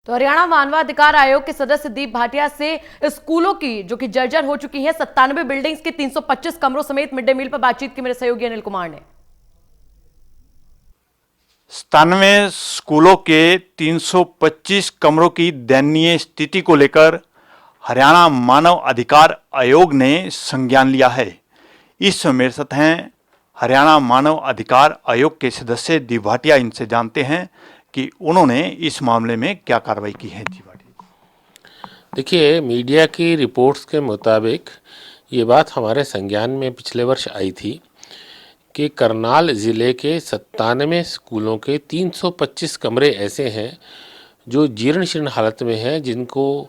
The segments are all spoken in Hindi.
तो हरियाणा मानवाधिकार आयोग के सदस्य दीप भाटिया से स्कूलों की जो कि जर्जर हो चुकी है 97 बिल्डिंग्स के 325 कमरों समेत मिड डे मील पर बातचीत की मेरे सहयोगी अनिल कुमार ने। 97 स्कूलों के 325 कमरों की दयनीय स्थिति को लेकर हरियाणा मानव अधिकार आयोग ने संज्ञान लिया है। इस समय मेरे साथ हैं हरियाणा मानव अधिकार आयोग के सदस्य दीप भाटिया। इनसे जानते हैं कि उन्होंने इस मामले में क्या कार्रवाई की है। जी भाटिया, देखिए, मीडिया की रिपोर्ट्स के मुताबिक ये बात हमारे संज्ञान में पिछले वर्ष आई थी कि करनाल ज़िले के 97 स्कूलों के 325 कमरे ऐसे हैं जो जीर्ण शीर्ण हालत में हैं, जिनको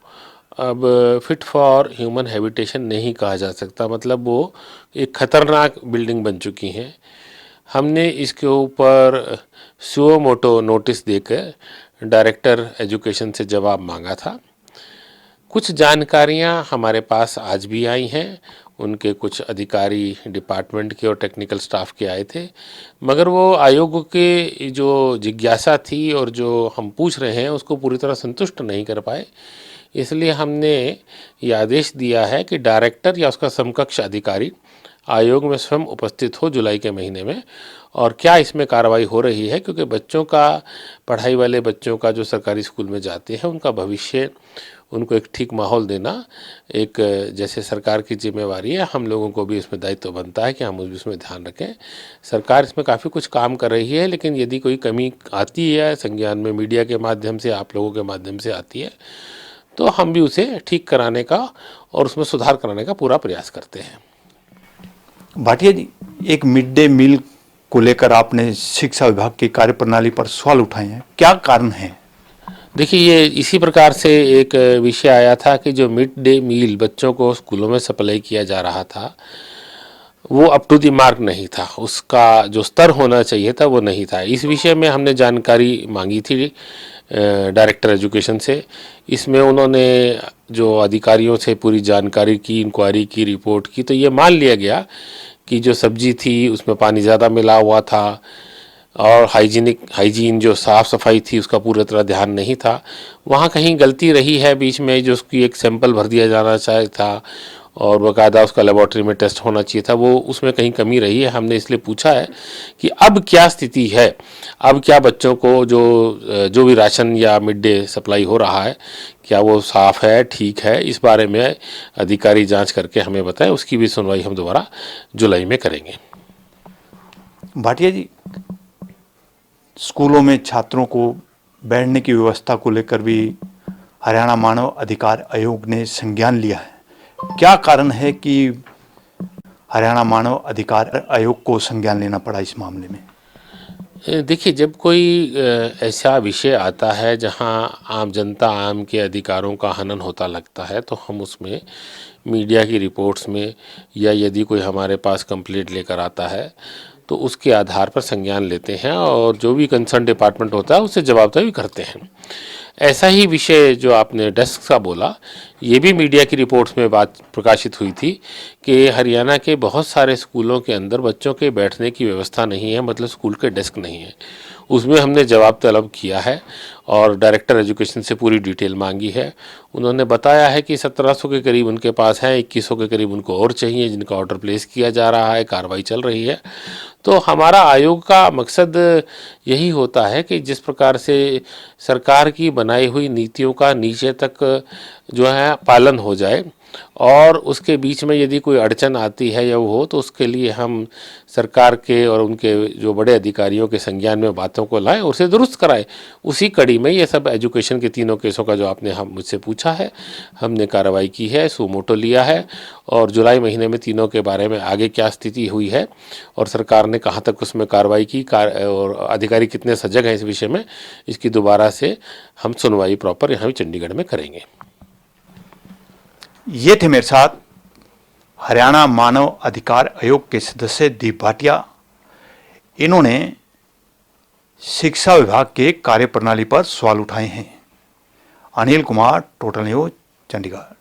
अब फिट फॉर ह्यूमन हैबिटेशन नहीं कहा जा सकता। मतलब वो एक ख़तरनाक बिल्डिंग बन चुकी हैं। हमने इसके ऊपर सुओ मोटो नोटिस देकर डायरेक्टर एजुकेशन से जवाब मांगा था। कुछ जानकारियां हमारे पास आज भी आई हैं। उनके कुछ अधिकारी डिपार्टमेंट के और टेक्निकल स्टाफ के आए थे, मगर वो आयोग के जो जिज्ञासा थी और जो हम पूछ रहे हैं उसको पूरी तरह संतुष्ट नहीं कर पाए। इसलिए हमने ये आदेश दिया है कि डायरेक्टर या उसका समकक्ष अधिकारी आयोग में स्वयं उपस्थित हो जुलाई के महीने में, और क्या इसमें कार्रवाई हो रही है, क्योंकि बच्चों का, पढ़ाई वाले बच्चों का जो सरकारी स्कूल में जाते हैं उनका भविष्य, उनको एक ठीक माहौल देना एक जैसे सरकार की जिम्मेवारी है, हम लोगों को भी इसमें दायित्व बनता है कि हम उसमें ध्यान रखें। सरकार इसमें काफ़ी कुछ काम कर रही है, लेकिन यदि कोई कमी आती है संज्ञान में, मीडिया के माध्यम से, आप लोगों के माध्यम से आती है, तो हम भी उसे ठीक कराने का और उसमें सुधार कराने का पूरा प्रयास करते हैं। भाटिया जी, एक मिड डे मील को लेकर आपने शिक्षा विभाग की कार्यप्रणाली पर सवाल उठाए हैं, क्या कारण है? देखिए, ये इसी प्रकार से एक विषय आया था कि जो मिड डे मील बच्चों को स्कूलों में सप्लाई किया जा रहा था वो अप टू द मार्क नहीं था, उसका जो स्तर होना चाहिए था वो नहीं था। इस विषय में हमने जानकारी मांगी थी डायरेक्टर एजुकेशन से। इसमें उन्होंने जो अधिकारियों से पूरी जानकारी की, इंक्वायरी की, रिपोर्ट की, तो ये मान लिया गया कि जो सब्जी थी उसमें पानी ज़्यादा मिला हुआ था और हाइजीन जो साफ़ सफाई थी उसका पूरी तरह ध्यान नहीं था। वहाँ कहीं गलती रही है बीच में, जो उसकी एक सैंपल भर दिया जाना चाहिए था और बाकायदा उसका लेबॉर्ट्री में टेस्ट होना चाहिए था, वो उसमें कहीं कमी रही है। हमने इसलिए पूछा है कि अब क्या स्थिति है, अब क्या बच्चों को जो भी राशन या मिड डे सप्लाई हो रहा है, क्या वो साफ़ है, ठीक है? इस बारे में अधिकारी जांच करके हमें बताएं। उसकी भी सुनवाई हम दोबारा जुलाई में करेंगे। भाटिया जी, स्कूलों में छात्रों को बैठने की व्यवस्था को लेकर भी हरियाणा मानव अधिकार आयोग ने संज्ञान लिया है। क्या कारण है कि हरियाणा मानव अधिकार आयोग को संज्ञान लेना पड़ा इस मामले में? देखिए, जब कोई ऐसा विषय आता है जहां आम जनता, आम के अधिकारों का हनन होता लगता है, तो हम उसमें मीडिया की रिपोर्ट्स में या यदि कोई हमारे पास कंप्लेंट लेकर आता है तो उसके आधार पर संज्ञान लेते हैं और जो भी कंसर्न डिपार्टमेंट होता है उससे जवाबदेही करते हैं। ऐसा ही विषय जो आपने डेस्क का बोला, ये भी मीडिया की रिपोर्ट्स में बात प्रकाशित हुई थी कि हरियाणा के बहुत सारे स्कूलों के अंदर बच्चों के बैठने की व्यवस्था नहीं है, मतलब स्कूल के डेस्क नहीं है। उसमें हमने जवाब तलब किया है और डायरेक्टर एजुकेशन से पूरी डिटेल मांगी है। उन्होंने बताया है कि 1700 के करीब उनके पास हैं, 2100 के करीब उनको और चाहिए, जिनका ऑर्डर प्लेस किया जा रहा है, कार्रवाई चल रही है। तो हमारा आयोग का मकसद यही होता है कि जिस प्रकार से सरकार की बनाई हुई नीतियों का नीचे तक जो है पालन हो जाए, और उसके बीच में यदि कोई अड़चन आती है या वो हो, तो उसके लिए हम सरकार के और उनके जो बड़े अधिकारियों के संज्ञान में बातों को लाएं और उसे दुरुस्त कराएं। उसी कड़ी में ये सब एजुकेशन के तीनों केसों का जो आपने हम मुझसे पूछा है, हमने कार्रवाई की है, सुमोटो लिया है, और जुलाई महीने में तीनों के बारे में आगे क्या स्थिति हुई है और सरकार ने कहाँ तक उसमें कार्रवाई की और अधिकारी कितने सजग हैं इस विषय में, इसकी दोबारा से हम सुनवाई प्रॉपर यहाँ चंडीगढ़ में करेंगे। ये थे मेरे साथ हरियाणा मानव अधिकार आयोग के सदस्य दीप भाटिया। इन्होंने शिक्षा विभाग के कार्यप्रणाली पर सवाल उठाए हैं। Anil Kumar, total news, Chandigarh.